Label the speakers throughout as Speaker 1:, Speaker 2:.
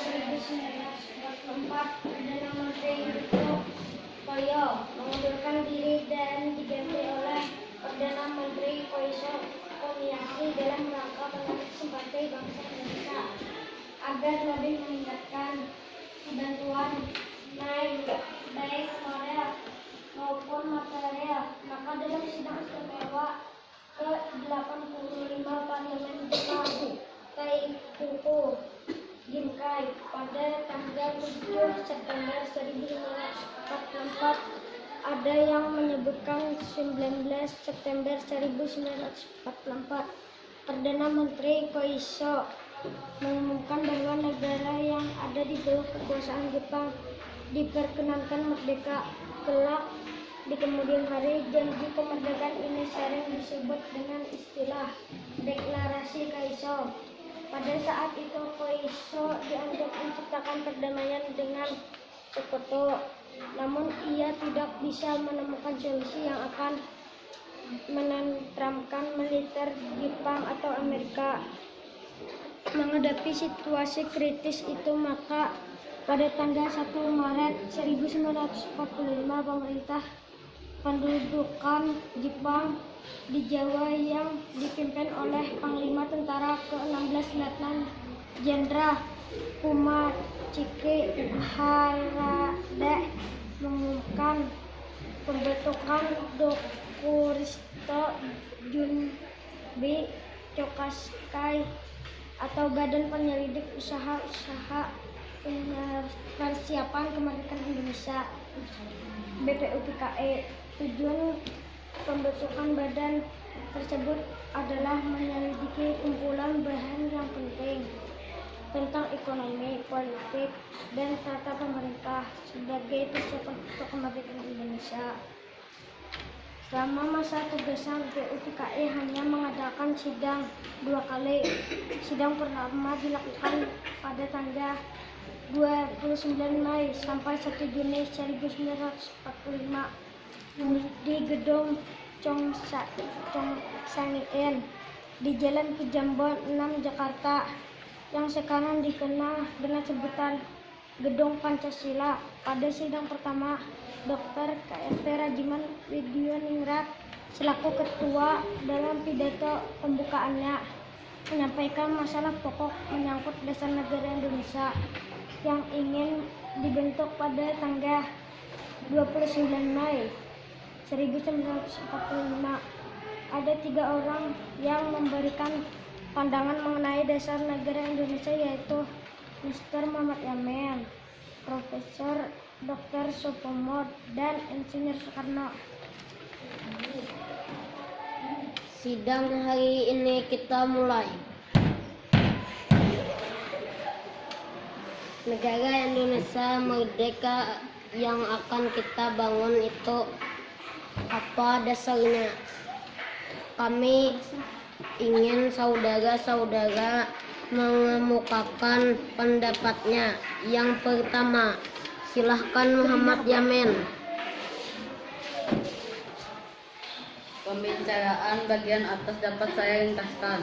Speaker 1: 1944, Perdana Menteri Yudho Koyo mengundurkan diri dan diganti oleh Perdana Menteri Koiso Komiaki dalam rangka menarik simpati bangsa Indonesia agar lebih meningkatkan bantuan baik moral maupun material. Maka dalam sidang istimewa ke-85 Parlemen Jepang Taikuku Ginkai pada tanggal 7 September 1944, ada yang menyebutkan 19 September 1944, Perdana Menteri Koiso mengumumkan bahwa negara yang ada di bawah kekuasaan Jepang diperkenankan merdeka. Kelak di kemudian hari, janji kemerdekaan ini sering disebut dengan istilah Deklarasi Koiso. Pada saat itu Koiso dianggap menciptakan perdamaian dengan sekutu, namun ia tidak bisa menemukan solusi yang akan menenteramkan militer Jepang atau Amerika. Menghadapi situasi kritis itu, maka pada tanggal 1 Maret 1945 pemerintah pendudukan Jepang di Jawa yang dipimpin oleh Panglima Tentara ke-16 Letnan Jenderal Kumachiki Harada mengumumkan pembentukan Dokuristo Junbi Chokaskai atau Badan Penyelidik Usaha-Usaha Persiapan Kemerdekaan Indonesia BPUPKE. Tujuan pembentukan badan tersebut adalah menyelidiki kumpulan bahan yang penting tentang ekonomi, politik, dan tata pemerintah sebagai persiapan untuk kemerdekaan Indonesia. Selama masa tugasan BPUPKE hanya mengadakan sidang 2 kali. Sidang pertama dilakukan pada tanggal 29 Mei sampai 1 Juni 1945 di gedung Chongsangen di Jalan Pejambon 6 Jakarta, yang sekarang dikenal dengan sebutan Gedung Pancasila. Pada sidang pertama, Dr. KRT Rajiman Widioningrat selaku ketua dalam pidato pembukaannya menyampaikan masalah pokok menyangkut dasar negara Indonesia yang ingin dibentuk pada tanggal 29 Mei 1945. Ada 3 orang yang memberikan pandangan mengenai dasar negara Indonesia, yaitu Mr. Muhammad Yamin, Profesor Dr. Soepomo, dan Insinyur Soekarno.
Speaker 2: Sidang hari ini kita mulai. Negara Indonesia merdeka yang akan kita bangun itu apa dasarnya? Kami ingin saudara-saudara mengemukakan pendapatnya. Yang pertama, silahkan Muhammad Yamin.
Speaker 3: Pembicaraan bagian atas dapat saya ringkaskan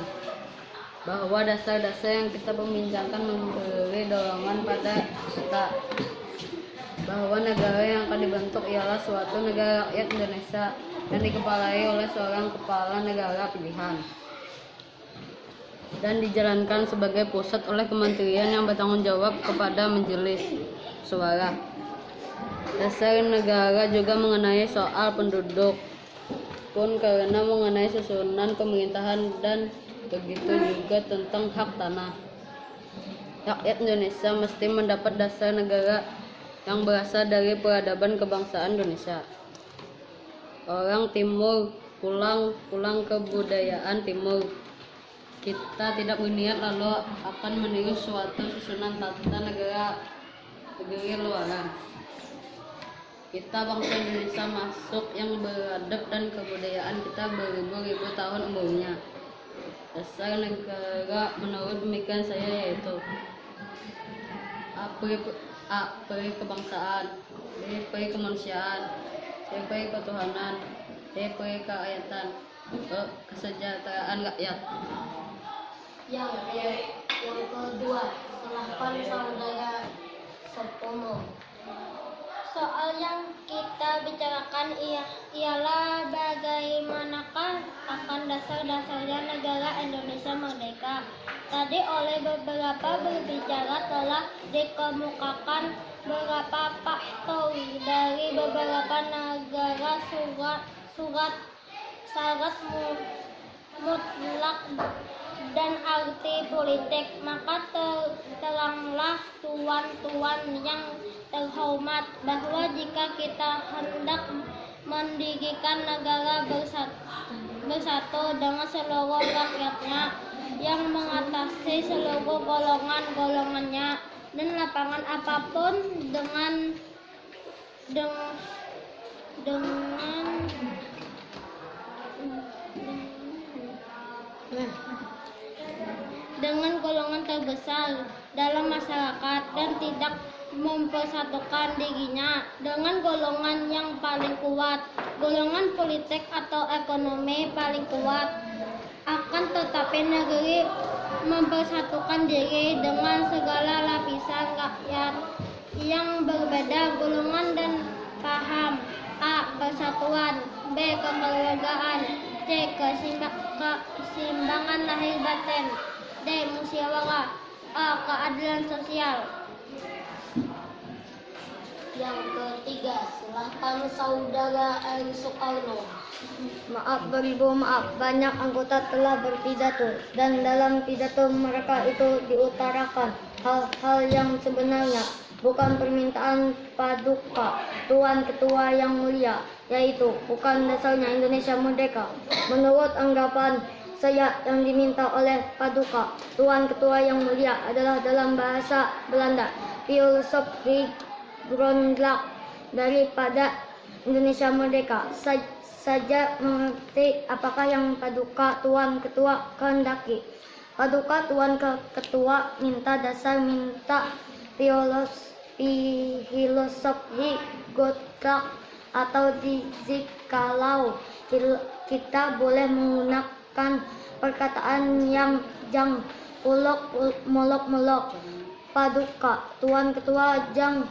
Speaker 3: bahwa dasar-dasar yang kita perbincangkan memberi dorongan pada kita bahwa negara yang akan dibentuk ialah suatu negara rakyat Indonesia yang dikepalai oleh seorang kepala negara pilihan dan dijalankan sebagai pusat oleh kementerian yang bertanggung jawab kepada majelis suara. Dasar negara juga mengenai soal penduduk pun karena mengenai susunan pemerintahan, dan begitu juga tentang hak tanah. Rakyat Indonesia mesti mendapat dasar negara yang berasal dari peradaban kebangsaan Indonesia. Orang Timur pulang kebudayaan Timur. Kita tidak berniat lalu akan meniru suatu susunan tata negara negeri luaran. Kita bangsa Indonesia masuk yang beradab dan kebudayaan kita beribu-ribu tahun umurnya. Dasar negara menurut pemikiran saya yaitu A. Peri kebangsaan, B. Peri kemanusiaan, C. Peri ketuhanan, D. Peri kerakyatan, E. Kesejahteraan rakyat.
Speaker 2: Yang kedua, Silahkan saudara Sopomo.
Speaker 1: Soal yang kita bicarakan ialah bagaimanakah akan dasar-dasarnya negara Indonesia merdeka. Tadi oleh beberapa berbicara telah dikemukakan beberapa faktor dari beberapa negara syarat mutlak dan arti politik. Maka teranglah tuan-tuan yang terhormat bahwa jika kita hendak mendirikan negara bersatu dengan seluruh rakyatnya yang mengatasi seluruh golongan-golongannya dan lapangan apapun dengan golongan terbesar dalam masyarakat dan tidak mempersatukan dirinya dengan golongan yang paling kuat, golongan politik atau ekonomi paling kuat. Akan tetapi negeri mempersatukan diri dengan segala lapisan rakyat yang berbeda golongan dan paham. A. Persatuan. B. Kekeluargaan. C. Keseimbangan lahir batin. D. Musyawarah. A. Keadilan sosial.
Speaker 2: Yang ketiga, silahkan saudara Eri Soekarno.
Speaker 4: Maaf beribu maaf, banyak anggota telah berpidato dan dalam pidato mereka itu diutarakan hal-hal yang sebenarnya bukan permintaan Paduka Tuan Ketua yang mulia, yaitu bukan dasarnya Indonesia merdeka. Menurut anggapan saya yang diminta oleh Paduka Tuan Ketua yang mulia adalah dalam bahasa Belanda, filosofi Grondslag daripada Indonesia merdeka. Saja mengerti apakah yang Paduka Tuan Ketua kehendaki. Paduka Tuan Ketua minta dasar, minta filosofi Grondslag atau jikalau kita boleh menggunakan perkataan yang jang molok-molok. Paduka Tuan Ketua Jang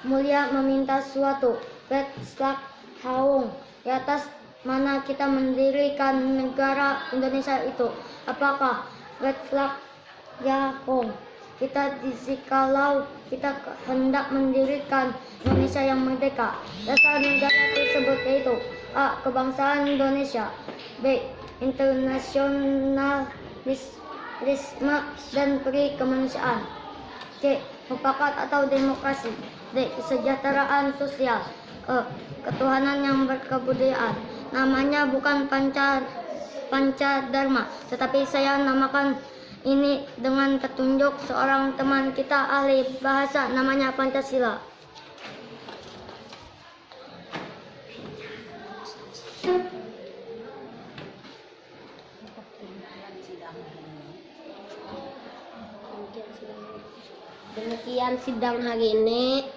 Speaker 4: Mulia meminta suatu Betslak Haung di atas mana kita mendirikan negara Indonesia itu. Apakah Betslak Haung kita jikalau kita hendak mendirikan Indonesia yang merdeka? Dasar negara tersebut yaitu A. Kebangsaan Indonesia. B. Internasionalisme dan perikemanusiaan. C. Mufakat atau demokrasi. D. Kesejahteraan sosial. E. Ketuhanan yang berkebudayaan. Namanya bukan Pancadharma, tetapi saya namakan ini dengan petunjuk seorang teman kita ahli bahasa, namanya Pancasila.
Speaker 2: Demikian sidang hari ini.